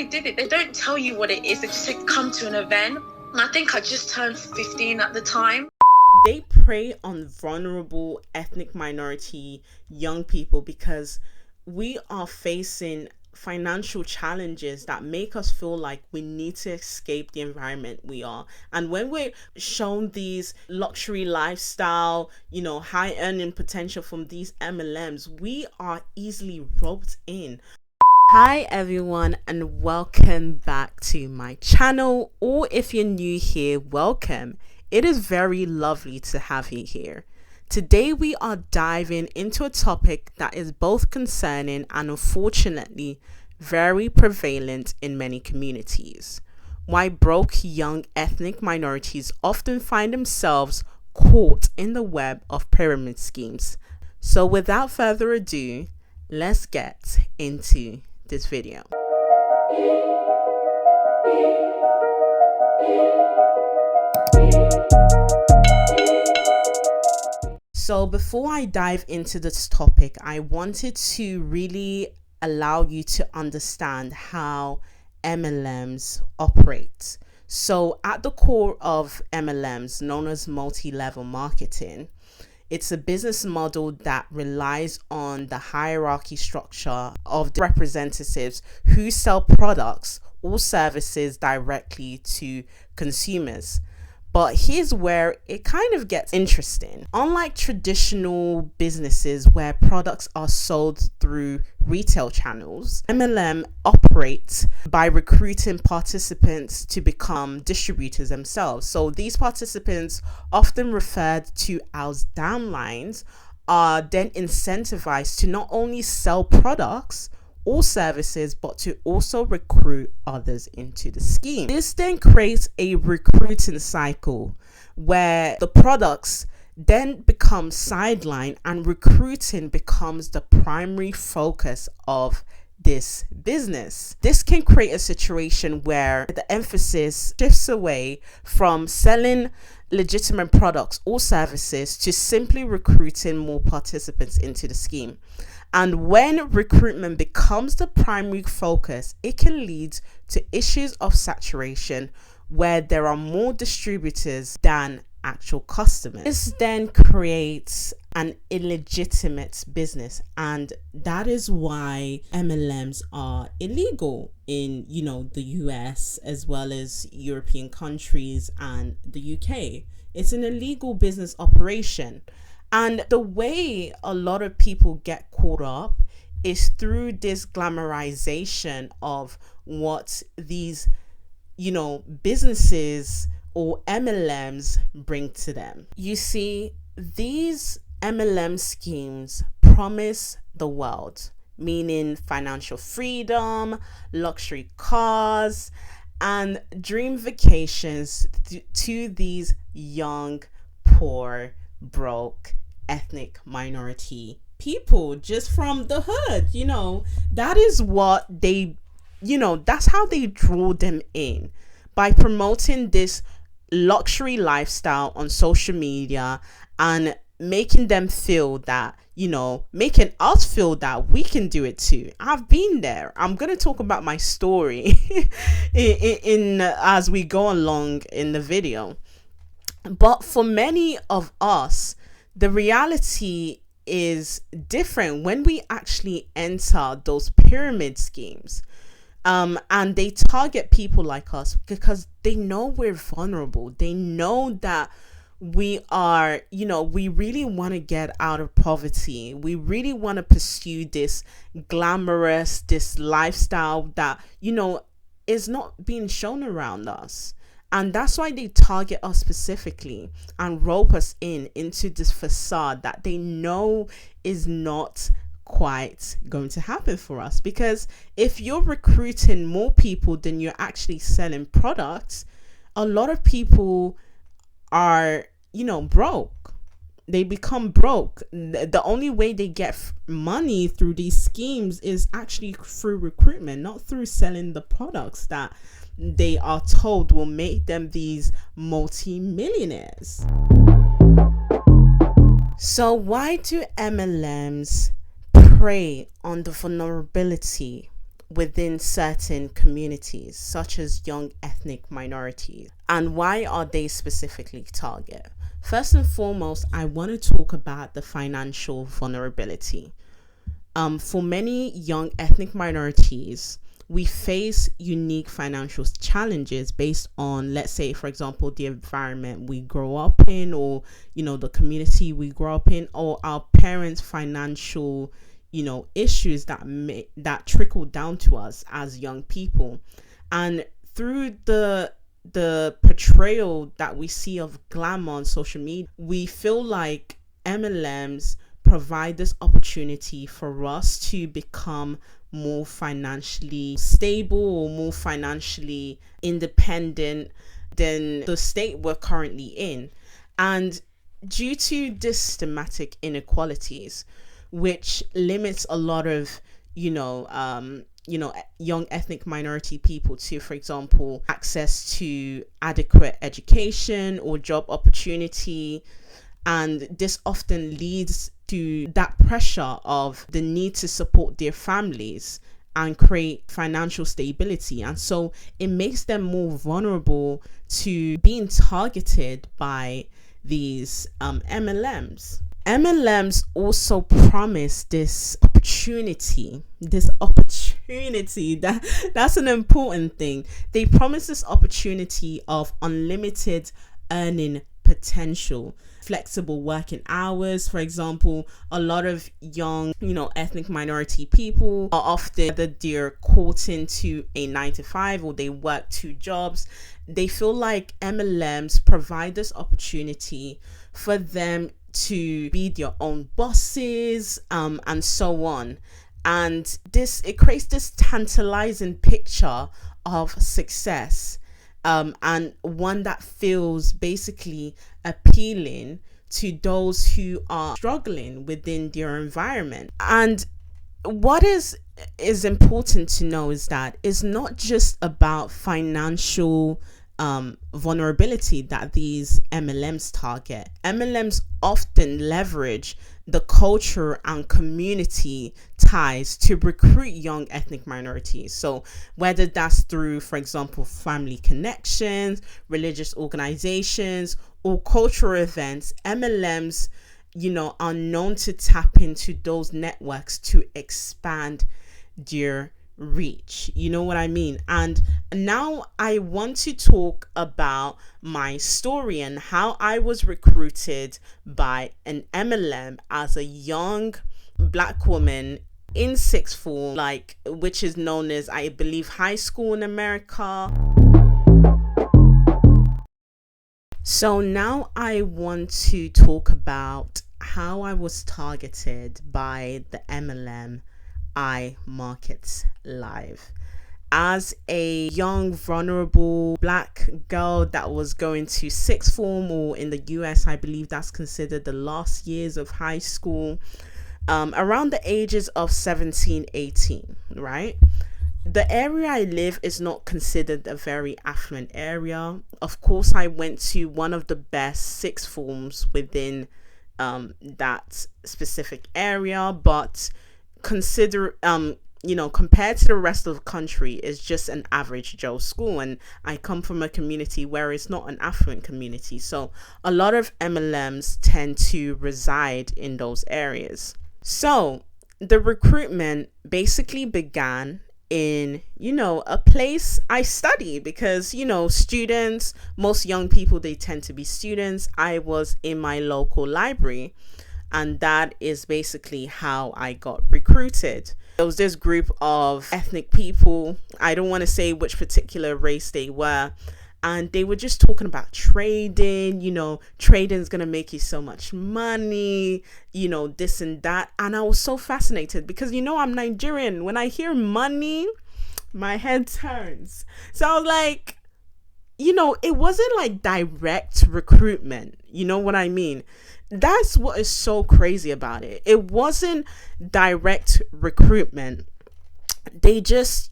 they did it. They don't tell you what it is. They just say, come to an event. And I think I just turned 15 at the time. They prey on vulnerable ethnic minority young people because we are facing financial challenges that make us feel like we need to escape the environment we are. And when we're shown these luxury lifestyle, high earning potential from these MLMs, we are easily roped in. Hi everyone, and welcome back to my channel, or if you're new here, welcome. It is very lovely to have you here. Today we are diving into a topic that is both concerning and unfortunately very prevalent in many communities. Why broke young ethnic minorities often find themselves caught in the web of pyramid schemes. So without further ado, let's get into this video. So before I dive into this topic, I wanted to really allow you to understand how MLMs operate. So at the core of MLMs, known as multi-level marketing, it's a business model that relies on the hierarchy structure of the representatives who sell products or services directly to consumers. But here's where it kind of gets interesting. Unlike traditional businesses where products are sold through retail channels, MLM operates by recruiting participants to become distributors themselves. So these participants, often referred to as downlines, are then incentivized to not only sell products or services, but to also recruit others into the scheme. This then creates a recruiting cycle where the products then become sidelined and recruiting becomes the primary focus of this business. This can create a situation where the emphasis shifts away from selling legitimate products or services to simply recruiting more participants into the scheme. And when recruitment becomes the primary focus, it can lead to issues of saturation where there are more distributors than actual customers. This then creates an illegitimate business, and that is why MLMs are illegal in the US as well as European countries and the UK. It's an illegal business operation. And the way a lot of people get caught up is through this glamorization of what these, businesses or MLMs bring to them. You see, these MLM schemes promise the world, meaning financial freedom, luxury cars, and dream vacations to these young, poor, broke ethnic minority people just from the hood. That is what they, that's how they draw them in, by promoting this luxury lifestyle on social media and making them feel that, making us feel that we can do it too. I've been there. I'm going to talk about my story in as we go along in the video. But for many of us, the reality is different when we actually enter those pyramid schemes. And they target people like us because they know we're vulnerable. They know that we are, we really want to get out of poverty. We really want to pursue this glamorous, this lifestyle that, is not being shown around us. And that's why they target us specifically and rope us into this facade that they know is not quite going to happen for us. Because if you're recruiting more people than you're actually selling products, a lot of people are, broke. They become broke. The only way they get money through these schemes is actually through recruitment, not through selling the products that they are told will make them these multi-millionaires. So why do MLMs prey on the vulnerability within certain communities, such as young ethnic minorities. And why are they specifically target? First and foremost, I want to talk about the financial vulnerability. For many young ethnic minorities, we face unique financial challenges based on, let's say, for example, the environment we grow up in, or, the community we grow up in, or our parents' financial, issues that trickle down to us as young people. And through the portrayal that we see of glamour on social media, we feel like MLMs provide this opportunity for us to become more financially stable or more financially independent than the state we're currently in. And due to this systematic inequalities, which limits a lot of, young ethnic minority people to, for example, access to adequate education or job opportunity. And this often leads to that pressure of the need to support their families and create financial stability. And so it makes them more vulnerable to being targeted by these MLMs. MLMs also promise this opportunity. That's an important thing. They promise this opportunity of unlimited earning potential, flexible working hours. For example, a lot of young, ethnic minority people are often that they're caught into a 9 to 5 or they work 2 jobs. They feel like MLMs provide this opportunity for them to be their own bosses, and so on. And it creates this tantalizing picture of success, and one that feels basically appealing to those who are struggling within their environment. And what is important to know is that it's not just about financial vulnerability that these MLMs target. MLMs often leverage the culture and community ties to recruit young ethnic minorities. So whether that's through, for example, family connections, religious organizations, or cultural events, MLMs, are known to tap into those networks to expand their reach. You know what I mean? And now I want to talk about my story and how I was recruited by an MLM as a young Black woman in sixth form, which is known as, I believe, high school in America. So now I want to talk about how I was targeted by the MLM iMarketsLive. As a young, vulnerable Black girl that was going to sixth form, or in the US, I believe that's considered the last years of high school, around the ages of 17, 18, right? The area I live is not considered a very affluent area. Of course, I went to one of the best sixth forms within that specific area, but compared to the rest of the country, it's just an average Joe school. And I come from a community where it's not an affluent community. So a lot of MLMs tend to reside in those areas. So the recruitment basically began in, a place I study, because, students, most young people, they tend to be students. I was in my local library, and that is basically how I got recruited. There was this group of ethnic people. I don't want to say which particular race they were. And they were just talking about trading, trading is going to make you so much money, this and that. And I was so fascinated because, I'm Nigerian. When I hear money, my head turns. So I was like, it wasn't like direct recruitment. You know what I mean? That's what is so crazy about it. It wasn't direct recruitment. They just,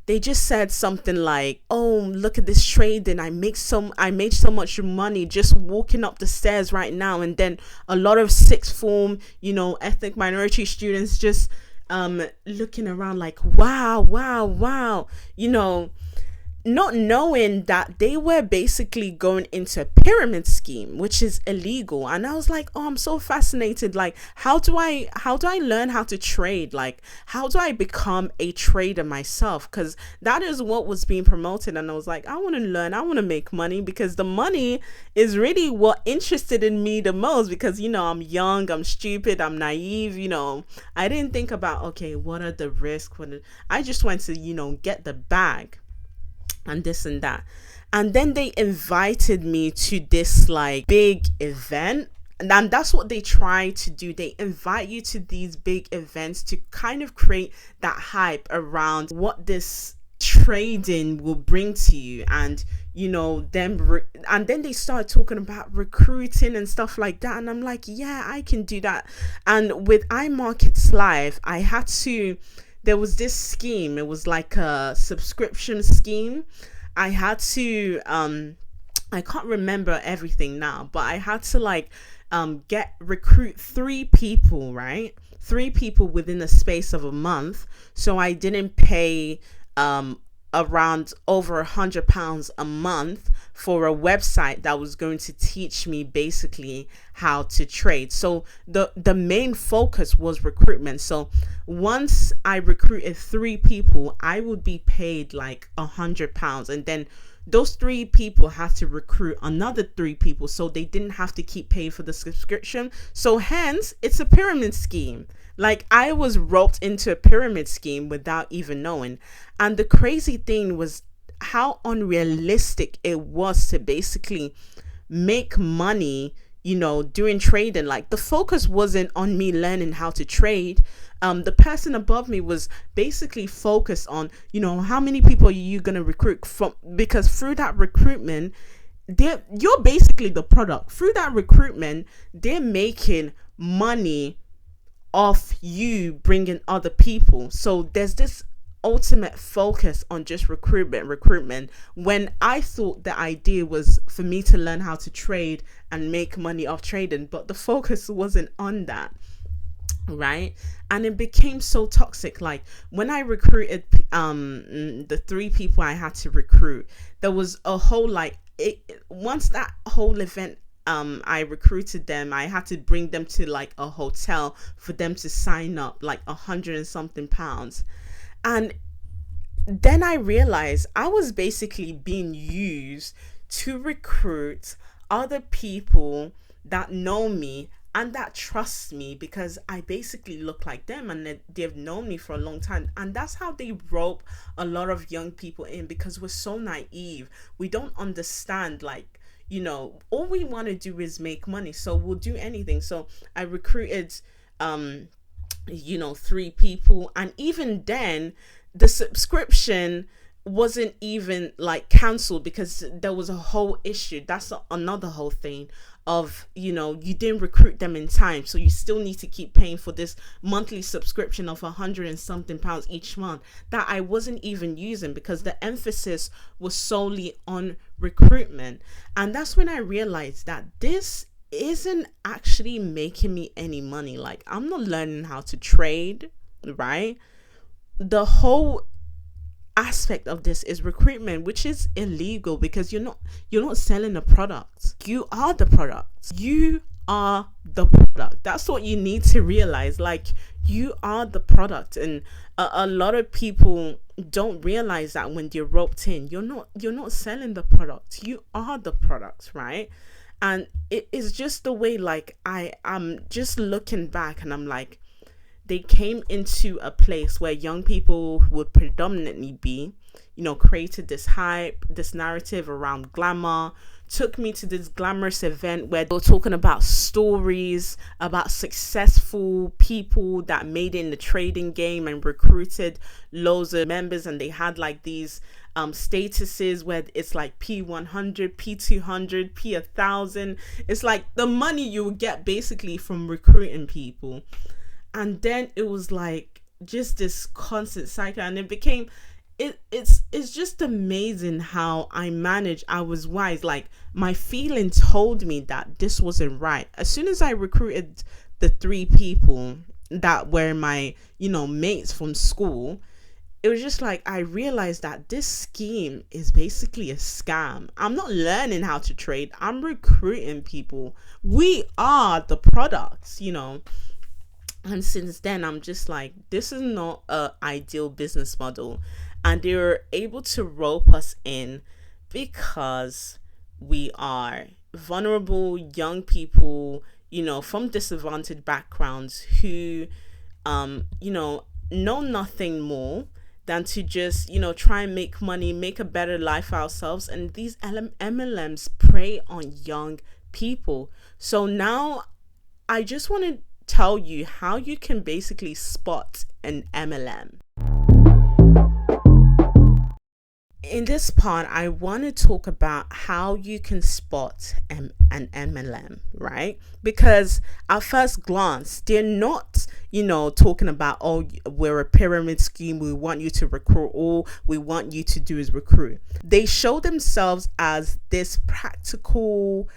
they just said something like, "Oh, look at this trading. I made so much money just walking up the stairs right now." And then a lot of sixth form, ethnic minority students just looking around like, wow, wow, wow, you know, not knowing that they were basically going into a pyramid scheme, which is illegal. And I was like, oh, I'm so fascinated. Like, how do I learn how to trade? Like, how do I become a trader myself? Because that is what was being promoted. And I was like, I want to learn, I want to make money, because the money is really what interested in me the most. Because, you know, I'm young, I'm stupid, I'm naive, you know, I didn't think about, okay, what are the risks? I just went to, you know, get the bag and this and that. And then they invited me to this like big event. And that's what they try to do. They invite you to these big events to kind of create that hype around what this trading will bring to you. And, you know, and then they start talking about recruiting and stuff like that. And I'm like, yeah, I can do that. And with iMarketsLive, there was this scheme. It was like a subscription scheme. I had to, I can't remember everything now, but I had to like recruit 3 people, right? 3 people within the space of a month. So I didn't pay around over £100 a month for a website that was going to teach me basically how to trade. So the main focus was recruitment. So once I recruited 3 people, I would be paid like £100, and then those 3 people had to recruit another 3 people, so they didn't have to keep paying for the subscription. So hence, it's a pyramid scheme. Like, I was roped into a pyramid scheme without even knowing. And the crazy thing was how unrealistic it was to basically make money, you know, doing trading. Like, the focus wasn't on me learning how to trade. The person above me was basically focused on, you know, how many people are you going to recruit from, because through that recruitment, you're basically the product. Through that recruitment, they're making money off you bringing other people. So there's this ultimate focus on just recruitment, when I thought the idea was for me to learn how to trade and make money off trading, but the focus wasn't on that, right? And it became so toxic. Like, when I recruited the 3 people I had to recruit, there was a whole once that whole event, I recruited them, I had to bring them to like a hotel for them to sign up, like £100 and something. And then I realized I was basically being used to recruit other people that know me and that trust me, because I basically look like them and they've known me for a long time. And that's how they rope a lot of young people in, because we're so naive. We don't understand, like, you know, all we want to do is make money, so we'll do anything. So I recruited 3 people, and even then the subscription wasn't even like cancelled, because there was a whole issue. That's another whole thing of, you know, you didn't recruit them in time, so you still need to keep paying for this monthly subscription of £100 and something each month that I wasn't even using, because the emphasis was solely on recruitment. And that's when I realized that this isn't actually making me any money. Like, I'm not learning how to trade, right? The whole aspect of this is recruitment, which is illegal, because you're not selling a product. You are the product. You are the product. That's what you need to realize. Like, you are the product. And a lot of people don't realize that when they're roped in. You're not selling the product. You are the product, right? And it is just the way, like, I'm just looking back and I'm like, they came into a place where young people would predominantly be, you know, created this hype, this narrative around glamour, took me to this glamorous event where they were talking about stories about successful people that made it in the trading game and recruited loads of members. And they had like these statuses where it's like P100, P200, P1000. It's like the money you would get basically from recruiting people. And then it was like just this constant cycle, and it became, it's just amazing how I was wise. Like, my feeling told me that this wasn't right. As soon as I recruited the 3 people, that were my, mates from school, it was just like I realized that this scheme is basically a scam. I'm not learning how to trade, I'm recruiting people. We are the products. And since then, I'm just like, this is not a ideal business model. And they were able to rope us in because we are vulnerable young people, from disadvantaged backgrounds who, know nothing more than to just, try and make money, make a better life for ourselves. And these MLMs prey on young people. So now I just want to tell you how you can basically spot an MLM. In this part, I want to talk about how you can spot an MLM, right? Because at first glance, they're not, talking about, oh, we're a pyramid scheme, we want you to recruit, all we want you to do is recruit. They show themselves as this practical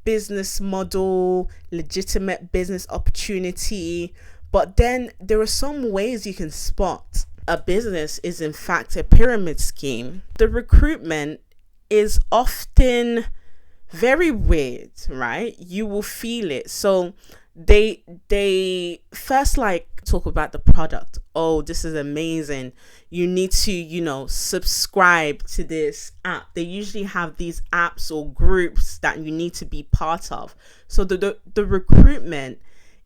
business model, legitimate business opportunity. But then there are some ways you can spot a business is in fact a pyramid scheme. The recruitment is often very weird, right? You will feel it. So they first talk about the product. Oh, this is amazing. You need to, subscribe to this app. They usually have these apps or groups that you need to be part of. So the recruitment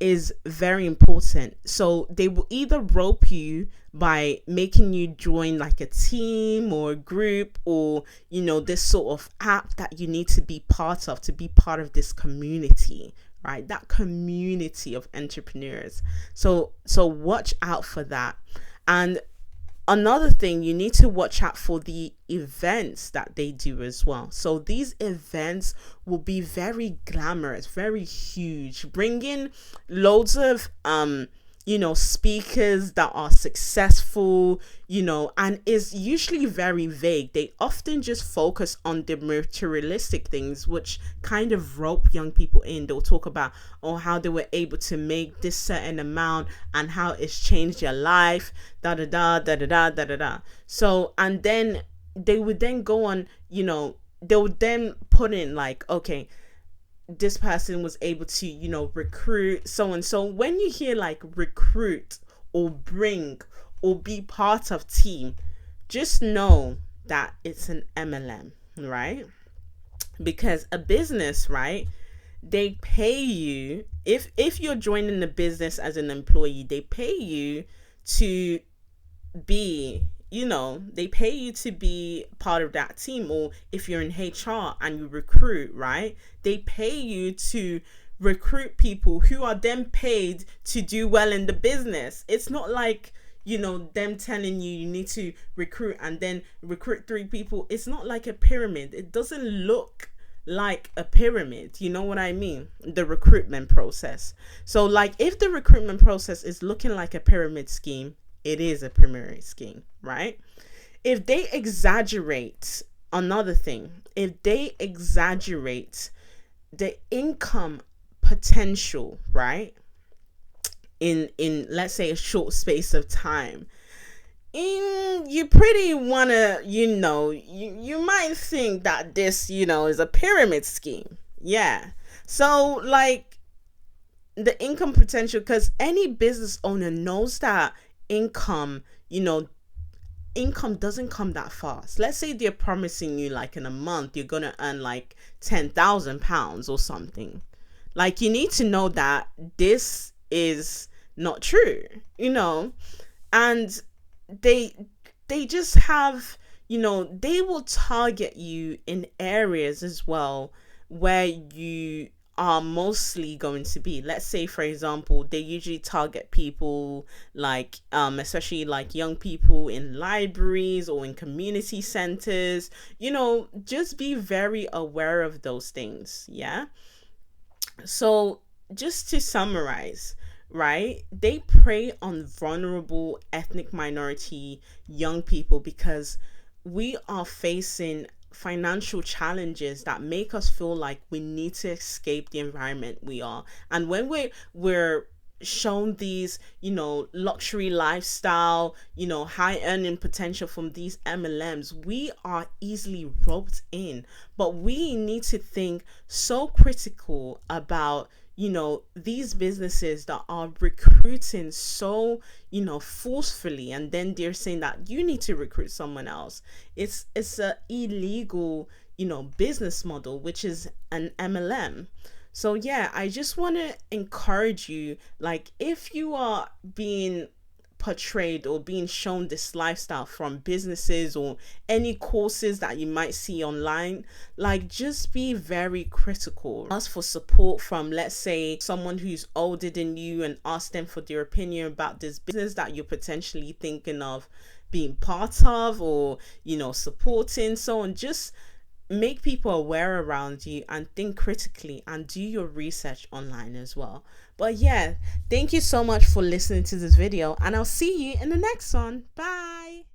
is very important. So they will either rope you by making you join like a team or a group, or this sort of app that you need to be part of, to be part of this community, right? That community of entrepreneurs. So watch out for that. And another thing, you need to watch out for the events that they do as well. So these events will be very glamorous, very huge, bring in loads of speakers that are successful, and is usually very vague. They often just focus on the materialistic things, which kind of rope young people in. They'll talk about, how they were able to make this certain amount and how it's changed their life, da da da da da da da da. So, and then they would then go on, they would then put in okay, this person was able to, recruit so and so. When you hear recruit or bring or be part of team, just know that it's an MLM, right? Because a business, right, they pay you, if you're joining the business as an employee, they pay you to be, they pay you to be part of that team. Or if you're in HR and you recruit, right, they pay you to recruit people who are then paid to do well in the business. It's not them telling you need to recruit and then recruit 3 people. It's not like a pyramid. It doesn't look like a pyramid. You know what I mean? The recruitment process. So if the recruitment process is looking like a pyramid scheme, it is a pyramid scheme, right? If they exaggerate, another thing, if they exaggerate the income potential, right, in let's say a short space of time, you pretty wanna, you might think that this, is a pyramid scheme. Yeah. So the income potential, because any business owner knows that income doesn't come that fast. Let's say they're promising you in a month you're gonna earn £10,000 or something. You need to know that this is not true, and they just have, they will target you in areas as well where you are mostly going to be. Let's say, for example, they usually target people especially young people in libraries or in community centers. Just be very aware of those things. Yeah. So just to summarize, right, they prey on vulnerable ethnic minority young people because we are facing financial challenges that make us feel like we need to escape the environment we are. And when we're shown these, luxury lifestyle, high earning potential from these MLMs, we are easily roped in. But we need to think so critical about, these businesses that are recruiting so, forcefully, and then they're saying that you need to recruit someone else. It's a illegal, business model, which is an MLM. So yeah, I just want to encourage you, like, if you are being portrayed or being shown this lifestyle from businesses or any courses that you might see online, like, just be very critical. Ask for support from, let's say, someone who's older than you, and ask them for their opinion about this business that you're potentially thinking of being part of, or supporting. So on, just make people aware around you, and think critically, and do your research online as well. But yeah, thank you so much for listening to this video, and I'll see you in the next one. Bye.